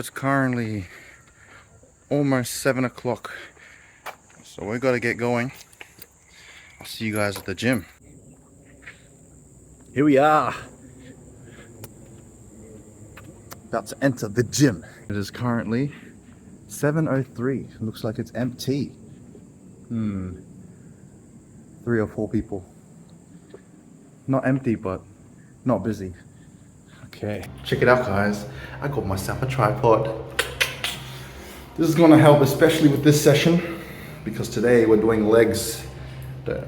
It's currently almost 7 o'clock, so we got to get going. I'll see you guys at the gym. Here we are, about to enter the gym. It is currently 7:03. Looks like it's empty. 3 or 4 people. Not empty, but not busy. Okay, check it out, guys. I got myself a tripod. This is gonna help, especially with this session, because today we're doing legs. Can't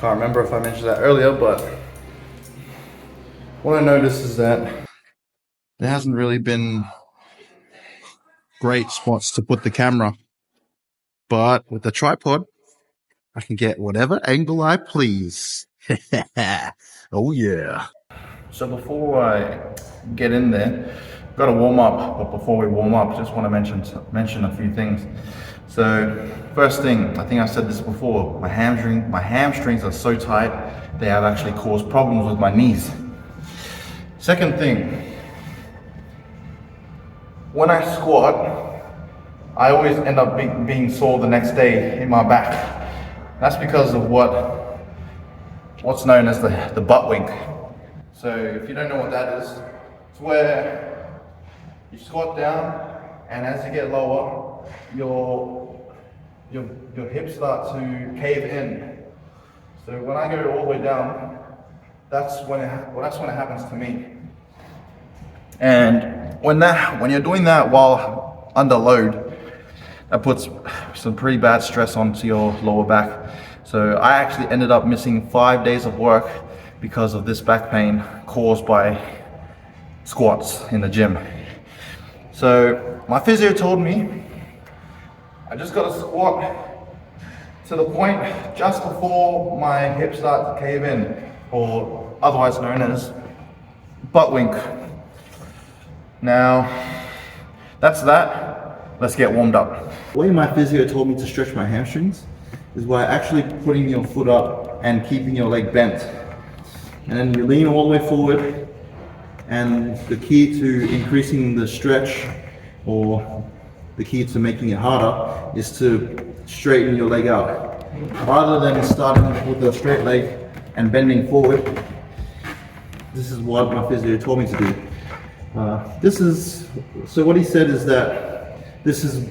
remember if I mentioned that earlier, but what I noticed is that there hasn't really been great spots to put the camera, but with the tripod, I can get whatever angle I please. Oh yeah. So before I get in there, I've got to warm up. But before we warm up, just want to mention a few things. So first thing, I think I said this before, my hamstrings are so tight, they have actually caused problems with my knees. Second thing, when I squat, I always end up being sore the next day in my back. That's because of what's known as the butt wink. So if you don't know what that is, it's where you squat down, and as you get lower, your hips start to cave in. So when I go all the way down, that's when it happens to me. And when you're doing that while under load, that puts some pretty bad stress onto your lower back. So I actually ended up missing 5 days of work because of this back pain caused by squats in the gym. So my physio told me I just got to squat to the point just before my hips start to cave in, or otherwise known as butt wink. Now, that's that. Let's get warmed up. The way my physio told me to stretch my hamstrings is by actually putting your foot up and keeping your leg bent. And then you lean all the way forward, and the key to increasing the stretch, or the key to making it harder, is to straighten your leg out. Rather than starting with a straight leg and bending forward, this is what my physio told me to do. So what he said is that this is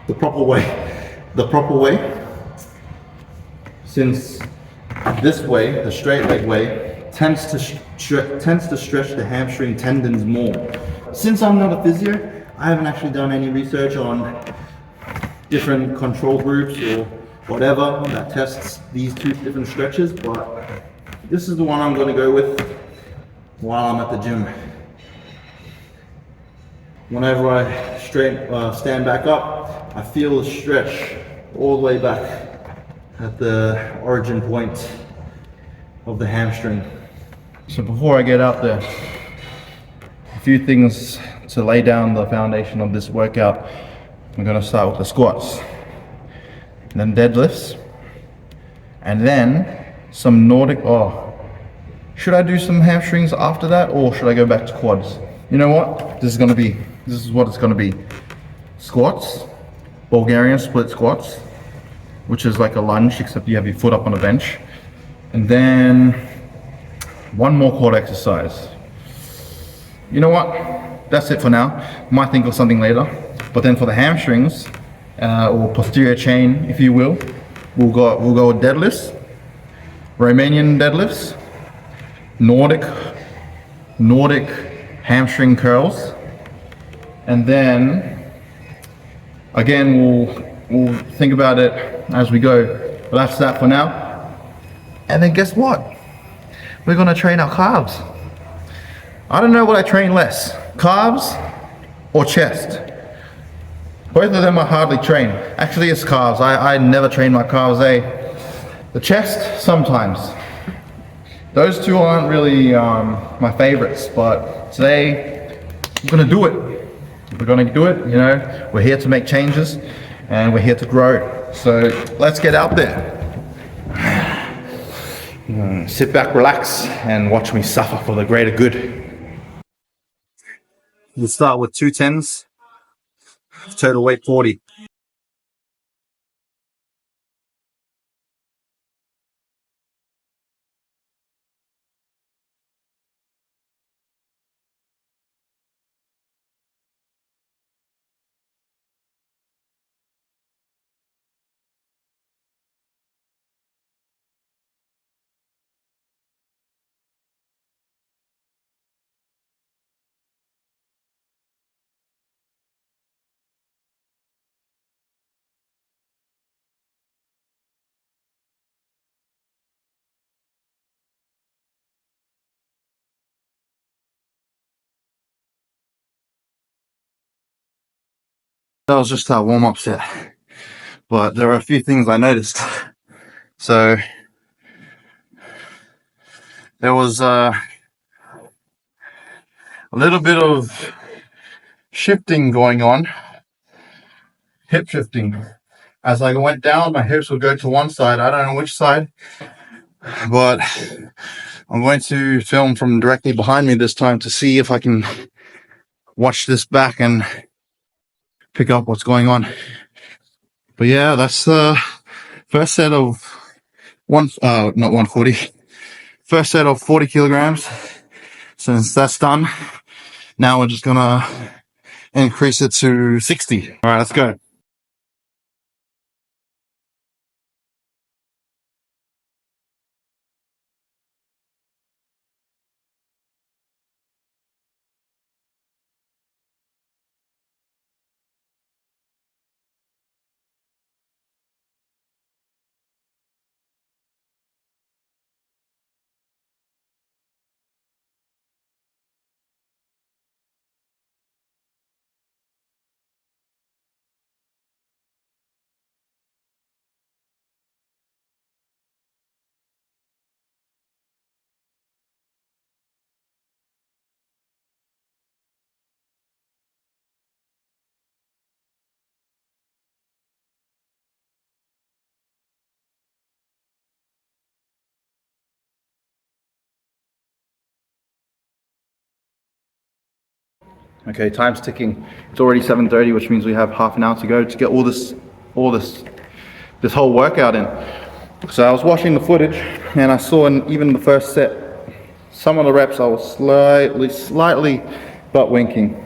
the proper way. The proper way, since this way, the straight leg way, tends to stretch the hamstring tendons more. Since I'm not a physio, I haven't actually done any research on different control groups or whatever that tests these two different stretches, but this is the one I'm going to go with while I'm at the gym. Whenever I stand back up, I feel the stretch all the way back at the origin point of the hamstring. So before I get out there, a few things to lay down the foundation of this workout. I'm going to start with the squats, then deadlifts, and then some Nordic. Should I do some hamstrings after that, or should I go back to quads? You know what? This is what it's going to be. Squats, Bulgarian split squats, which is like a lunge except you have your foot up on a bench, and then one more quad exercise. You know what? That's it for now. Might think of something later. But then for the hamstrings, or posterior chain, if you will, we'll go with deadlifts, Romanian deadlifts, Nordic hamstring curls, and then again we'll think about it as we go. But that's that for now. And then guess what? We're gonna train our calves. I don't know what I train less, calves or chest. Both of them are hardly trained. Actually, it's calves. I never train my calves. The chest, sometimes. Those two aren't really my favorites, but today we're gonna do it. We're gonna do it, you know. We're here to make changes and we're here to grow. So let's get out there. Sit back, relax, and watch me suffer for the greater good. You start with 210s, total weight 40. That was just our warm-up set, but there are a few things I noticed. So there was a little bit of shifting going on, hip shifting. As I went down, my hips would go to one side. I don't know which side, but I'm going to film from directly behind me this time to see if I can watch this back and pick up what's going on. But yeah, that's the first set of not 140. First set of 40 kilograms. Since that's done, now we're just gonna increase it to 60. All right, let's go. Okay, time's ticking. It's already 7:30, which means we have half an hour to go to get this whole workout in. So I was watching the footage, and I saw even the first set, some of the reps I was slightly butt winking.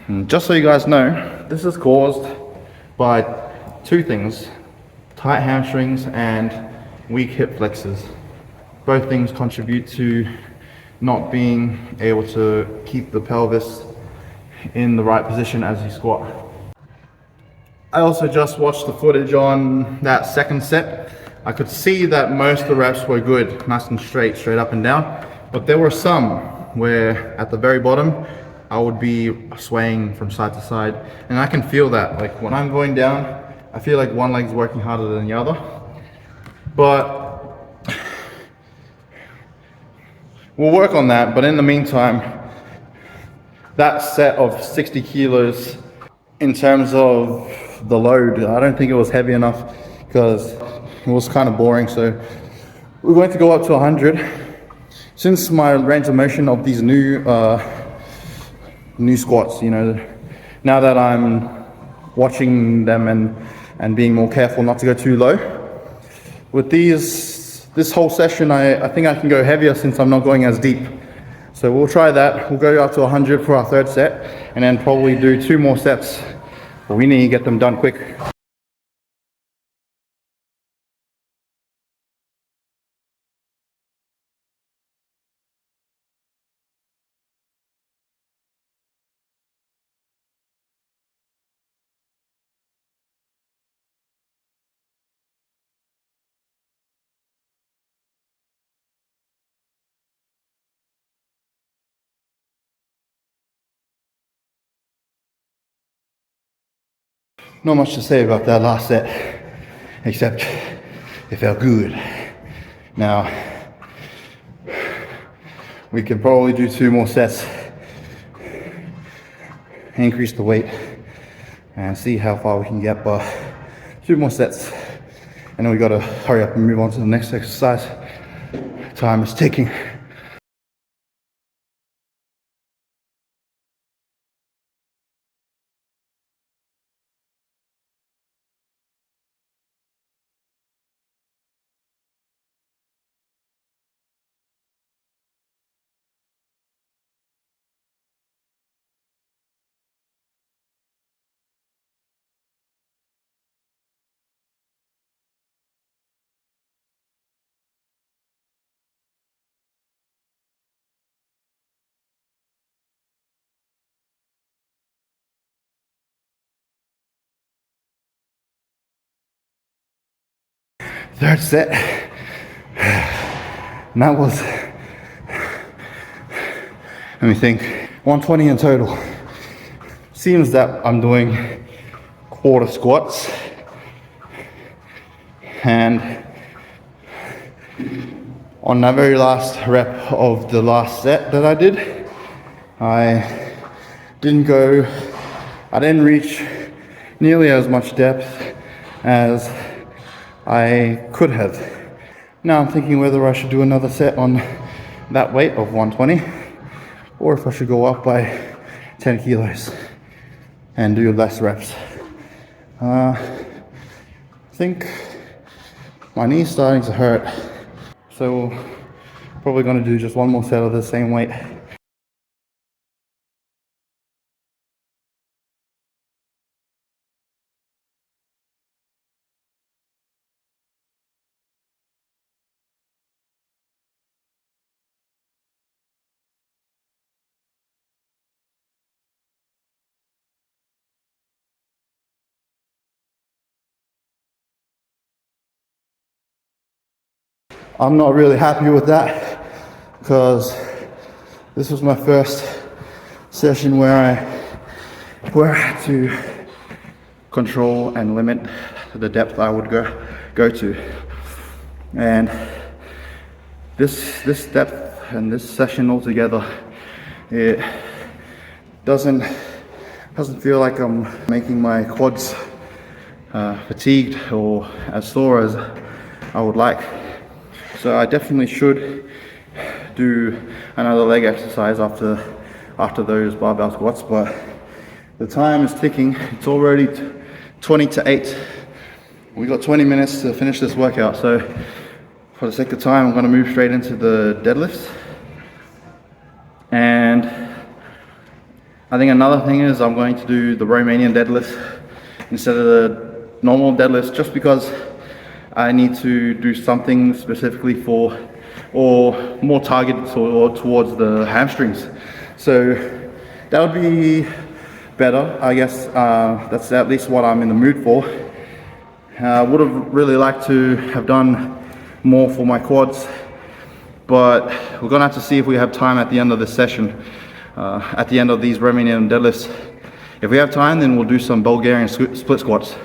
And just so you guys know, this is caused by two things: tight hamstrings and weak hip flexors. Both things contribute to not being able to keep the pelvis in the right position as you squat. I also just watched the footage on that second set. I could see that most of the reps were good, nice and straight up and down, but there were some where at the very bottom I would be swaying from side to side, and I can feel that. Like when I'm going down, I feel like one leg's working harder than the other. But we'll work on that. But in the meantime, that set of 60 kilos, in terms of the load, I don't think it was heavy enough because it was kind of boring. So we're going to go up to 100. Since my range of motion of these new squats, you know, now that I'm watching them and being more careful not to go too low, with this whole session, I think I can go heavier since I'm not going as deep. So we'll try that. We'll go up to 100 for our third set, and then probably do 2 more sets. But we need to get them done quick. Not much to say about that last set, except it felt good. Now, we can probably do 2 more sets, increase the weight, and see how far we can get, but 2 more sets, and then we gotta hurry up and move on to the next exercise. Time is ticking. third set. And that was, let me think, 120 in total. Seems that I'm doing quarter squats, and on that very last rep of the last set that I did, I didn't reach nearly as much depth as I could have. Now I'm thinking whether I should do another set on that weight of 120, or if I should go up by 10 kilos and do less reps. I think my knee's starting to hurt, so probably going to do just one more set of the same weight. I'm not really happy with that, because this was my first session where I had to control and limit the depth I would go to, and this depth and this session altogether, it doesn't feel like I'm making my quads fatigued or as sore as I would like. So I definitely should do another leg exercise after those barbell squats, but the time is ticking. It's already 20 to 8. We got 20 minutes to finish this workout, so for the sake of time, I'm going to move straight into the deadlifts. And I think another thing is I'm going to do the Romanian deadlifts instead of the normal deadlifts, just because I need to do something specifically for, or more targeted towards the hamstrings. So that would be better, I guess. That's at least what I'm in the mood for. I would have really liked to have done more for my quads, but we're gonna have to see if we have time at the end of this session, at the end of these Romanian deadlifts. If we have time, then we'll do some Bulgarian split squats.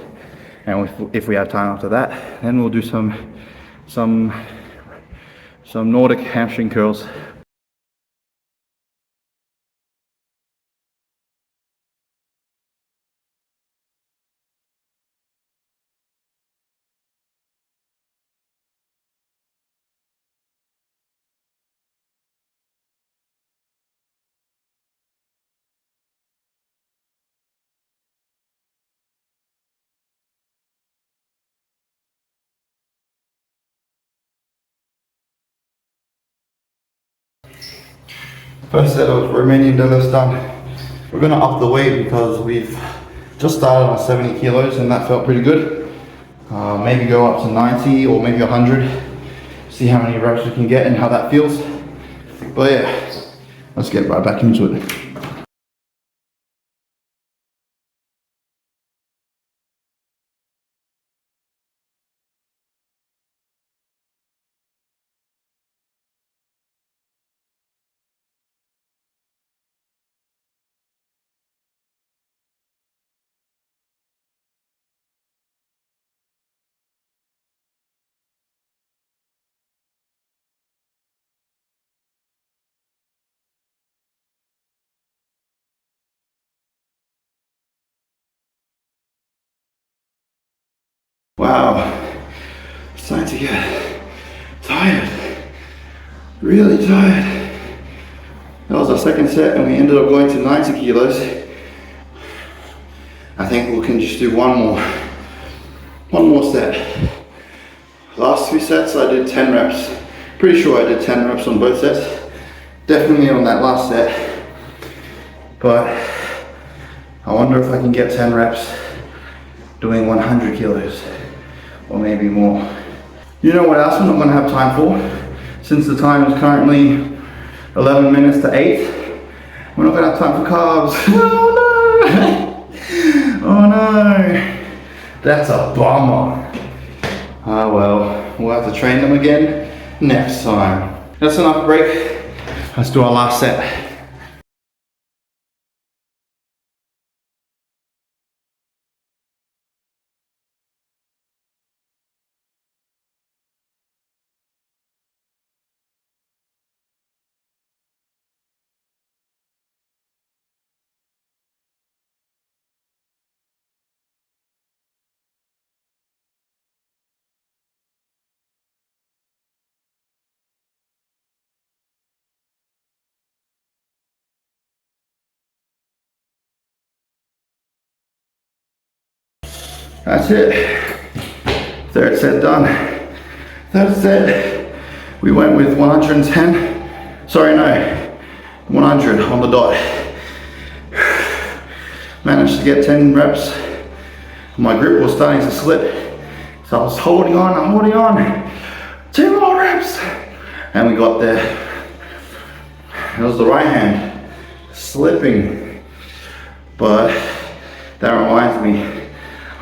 And if we have time after that, then we'll do some Nordic hamstring curls. First set of Romanian deadlifts done. We're going to up the weight because we've just started on 70 kilos and that felt pretty good. Maybe go up to 90 or maybe 100. See how many reps we can get and how that feels. But yeah, let's get right back into it. Wow, it's starting to get tired, really tired. That was our second set and we ended up going to 90 kilos. I think we can just do one more set. Last 2 sets I did 10 reps. Pretty sure I did 10 reps on both sets. Definitely on that last set. But I wonder if I can get 10 reps doing 100 kilos. Or maybe more. You know what else I'm not going to have time for? Since the time is currently 11 minutes to 8, we're not going to have time for carbs. Oh no! Oh no! That's a bummer. Ah well, we'll have to train them again next time. That's enough break. Let's do our last set. That's it. Third set done. Third set, we went with 110. Sorry, no, 100 on the dot. Managed to get 10 reps. My grip was starting to slip, so I was holding on, I'm holding on. 2 more reps, and we got there. It was the right hand slipping, but that reminds me,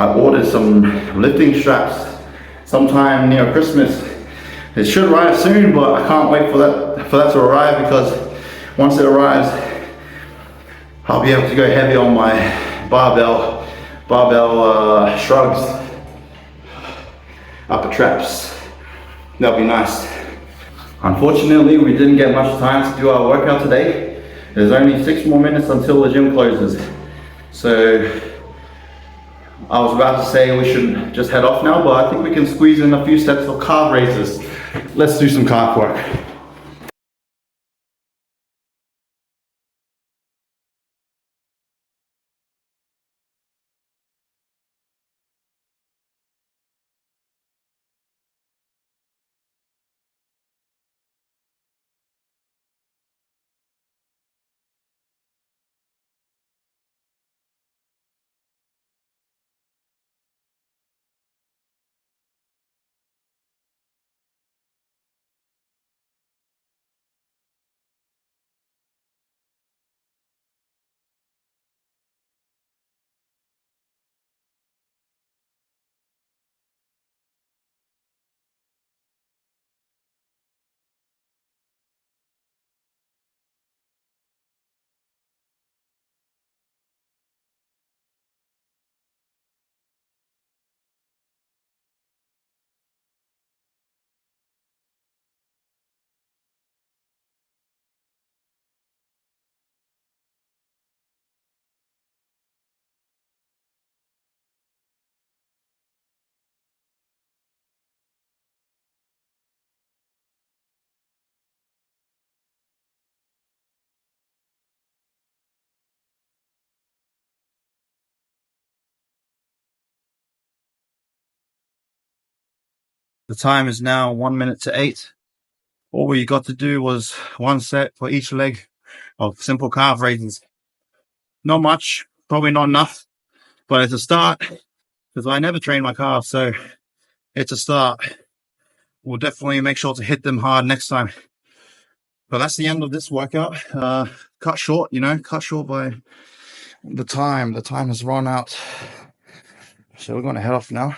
I ordered some lifting straps sometime near Christmas. It should arrive soon, but I can't wait for that to arrive, because once it arrives, I'll be able to go heavy on my barbell shrugs, upper traps. That'll be nice. Unfortunately, we didn't get much time to do our workout today. There's only 6 more minutes until the gym closes. So I was about to say we should just head off now, but I think we can squeeze in a few sets of calf raises. Let's do some calf work. The time is now 1 minute to 8. All we got to do was 1 set for each leg of simple calf raises. Not much, probably not enough, but it's a start, because I never train my calves, so it's a start. We'll definitely make sure to hit them hard next time. But that's the end of this workout. Cut short, cut short by the time. The time has run out. So we're going to head off now.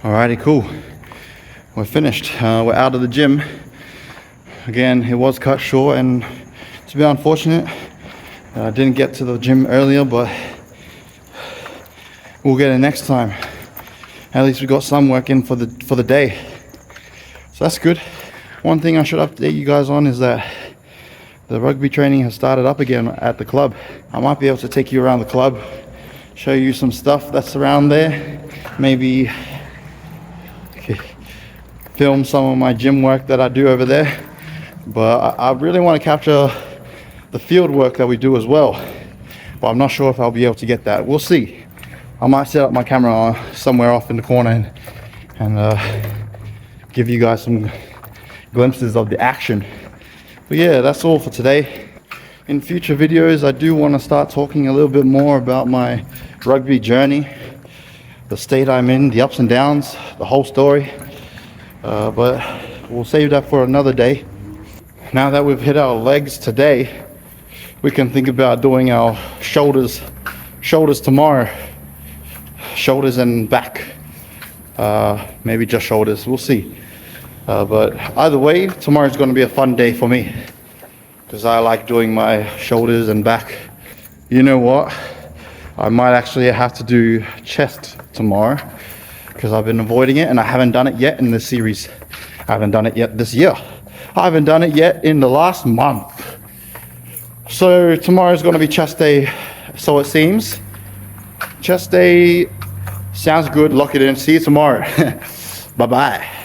Alrighty, cool. We're finished. We're out of the gym. Again, it was cut short, and it's a bit unfortunate. I didn't get to the gym earlier, but we'll get it next time. At least we got some work in for the day. So that's good. One thing I should update you guys on is that the rugby training has started up again at the club. I might be able to take you around the club, show you some stuff that's around there, maybe film some of my gym work that I do over there. But I really want to capture the field work that we do as well. But I'm not sure if I'll be able to get that. We'll see. I might set up my camera somewhere off in the corner and give you guys some glimpses of the action. But yeah, that's all for today. In future videos, I do want to start talking a little bit more about my rugby journey, the state I'm in, the ups and downs, the whole story. But we'll save that for another day. Now that we've hit our legs today, we can think about doing our shoulders tomorrow. Shoulders and back. Maybe just shoulders, we'll see. But either way, tomorrow's going to be a fun day for me because I like doing my shoulders and back. You know what? I might actually have to do chest tomorrow because I've been avoiding it and I haven't done it yet in this series. I haven't done it yet this year. I haven't done it yet in the last month. So tomorrow's going to be chest day, so it seems. Chest day sounds good. Lock it in. See you tomorrow. Bye bye.